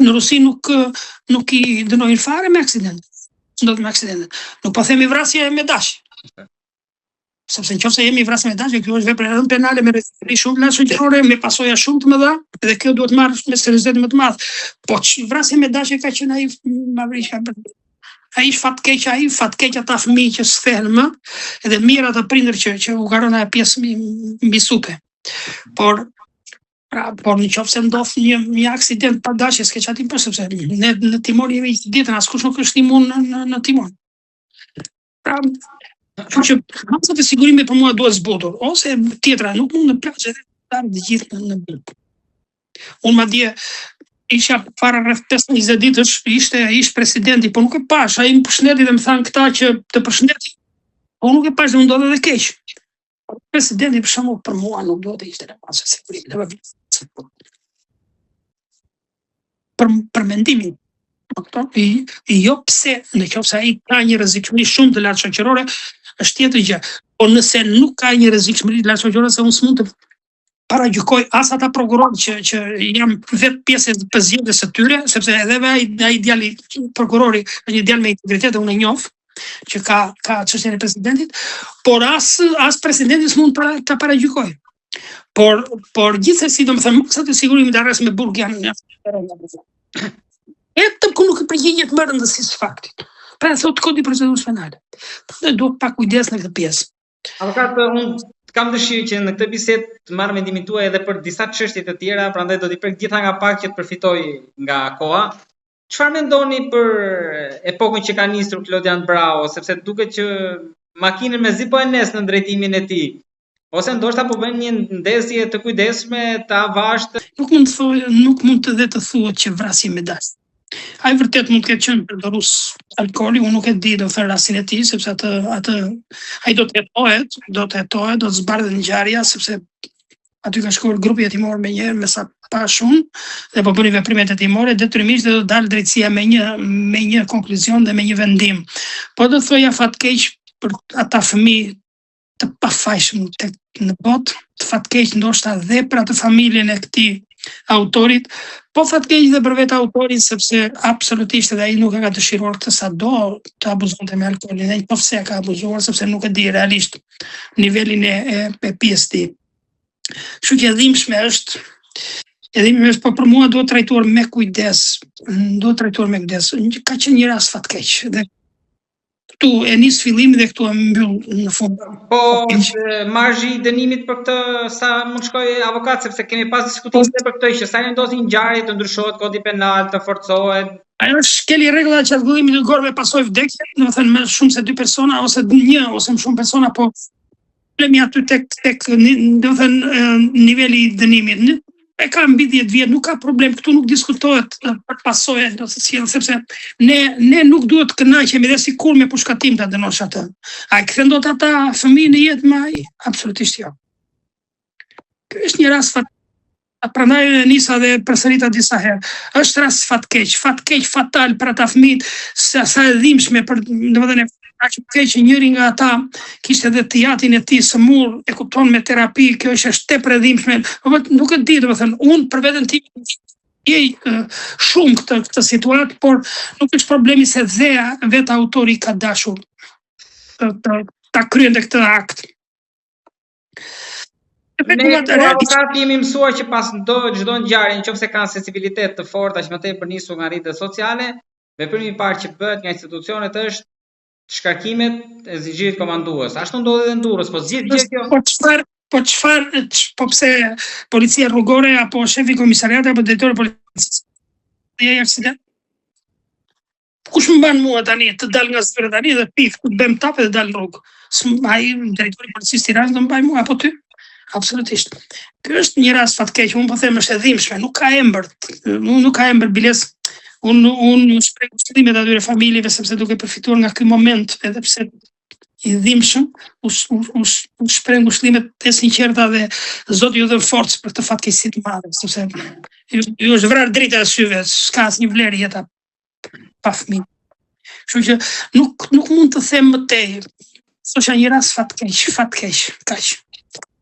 në Rusi nuk I dënojnë fare me aksident. Ndodh me aksident. Nuk po themi vrasje me dashje. Sepse nëse jemi vrasje me dashje, kjo është vepër penale me rrezikë shumë shoqërore, me pasoja shumë të mëdha, dhe kjo duhet marrë me seriozitet më të madh. Po vrasje me dashje ka qenë ai Mavrisha. Ai është fatkeq ata fëmijë që s'kthehen më, edhe mirë ata prindër që u garën ajo pjesë mbi supe. Por në qoftë se ndodh një aksident pa dashje, s'ke çati po sepse ne në timon jemi ditën, askush nuk është imun në timon. Pra, që masat e sigurimit për mua duhet zbutur, ose tjetra, nuk mund në plazhe të gjithë në buk. Unë madje isha para rreth 15 ditësh, ishte presidenti, po nuk e pash, ai më përshëndeti dhe më thanë këta që të përshëndetin, po nuk e pash dhe më ndodhe dhe keq. Presidenti për shembull për mua nuk duhet të ishte në masë e sigurimit. Për mendimin. Jo pse, nëse ai ka një rrezikshmëri shumë të lartë shoqërore, është tjetër gjë. Po nëse nuk ka një rrezikshmëri të lartë shoqërore, se unë s'mund të paragjykoj as ata prokurorë që jam vetë pjesë e zgjedhjes së tyre, sepse edhe ai djali prokurori është një djalë me integritet, unë e njoh, që ka çështjen e presidentit, por as presidenti s'mund ta paragjykoj. Por gjithsesi, domethënë, masat e sigurimit arres me burg janë vetëm ku nuk e përgjigjet më rëndësisë faktit. Pra thot kodi procedurës penale. Prandaj duhet pak kujdes në këtë pjesë. Avokat, unë kam dëshirë që në këtë bisedë të marr mendimin tuaj edhe për disa çështje të tjera, prandaj do t'i prek gjitha nga pak që të përfitoj nga koha. Çfarë mendoni për epokën që ka nisur Klodian Bravo, sepse duket që makinën me zi po e nes në drejtimin e tij? Ose ndoshta po bën një ndezje të kujdesshme, të avashtë. Nuk mund të thuhet që vrasje me dashje. Ai vërtet mund të ketë qenë përdorus alkooli, unë nuk e di do thënë rastin e tij, sepse atë ai do të hetohet, do të zbardhet ngjarja, sepse aty ka shkuar grupi hetimor me njëherë me sa pa shumë dhe po bëni veprimet hetimore, detyrimisht do të dalë drejtësia me një konkluzion dhe me një vendim. Po do thoja fatkeq për ata fëmijë të pafajshëm në botë, të fatkeq ndoshta dhe për atë familjen e këtij autorit, po fatkeq dhe për vetë autorin, sepse absolutisht edhe ai nuk e ka dëshiruar këtë sado të abuzonte me alkoolin, dhe nëse ka abuzuar, sepse nuk e di realisht nivelin e PSD. Kështu që edhimshme është, po për mua duhet trajtuar me kujdes, ka qenë një rast fatkeq, dhe këtu e nis fillimi dhe këtu e mbyll në fund. Po marzhi I dënimit për këtë sa mund shkojë avokat, sepse kemi pas diskutime për këtë që sa ndodhi ngjarje të ndryshohet kodi penal, të forcohet. Ajo është keli rregulla që çarkullimit të gorëve pasoi vdekje, domethënë më shumë se 2 persona ose 1 ose më shumë persona, po problemi aty tek domethënë niveli I dënimit. E ka mbi 10 vjet, nuk ka problem, këtu nuk diskutohet për pasojë do të sjell, sepse ne nuk duhet të kënaqemi dhe sikur me pushkatim ta dënosh atë. A e kthen dot ata fëmijë në jetë me ai? Absolutisht jo. Ky është një rast prandaj nisa dhe përsërita disa herë. Është rast fatkeq fatal për ata fëmijë, sa e dhimbshme për domethënë që keq njëri nga ata kishte edhe tiatin e tij sëmurr, e kupton me terapi, kjo është tepër e dhimbshme. Nuk e di, domethënë, unë për veten time shumë këtë situatë, por nuk është problemi se vetë autori ka dashur ta kryente këtë akt. Ne avokat jemi mësuar që pas çdo ngjarje, nëse kanë sensibilitet të forta që më tepër nisur nga rrjetet sociale, veprimi I parë që bëhet nga institucionet është shkarkimet e zinxhirit komandues. Ashtu ndodhi edhe në Durrës, po gjithë kjo. Po pse policia rrugore apo shefi I komisariatit apo drejtori I policisë dhe aksident? Kush më ban mua tani të dal nga zyrë tani dhe pif, të bëm tapë dhe dal në rrugë? Ai drejtori I policisë Tiranës do më mbaj mua apo ty? Absolutisht. Ky është një rast fatkeq, unë po them është e dhimbshme, nuk ka embër biles. Unë shpreh kushtimet atyre familjeve, sepse duke përfituar nga ky moment, edhe pse I dhimbshëm, unë shpreh kushtimet e sinqerta dhe Zoti ju dhën forcë për këtë fatkeqësi të madhe, sepse ju është vrarë drita e syve, s'ka asnjë vlerë jeta pa fëmijë. Kështu që nuk mund të them më tej. Është një rast fatkeq, kaq.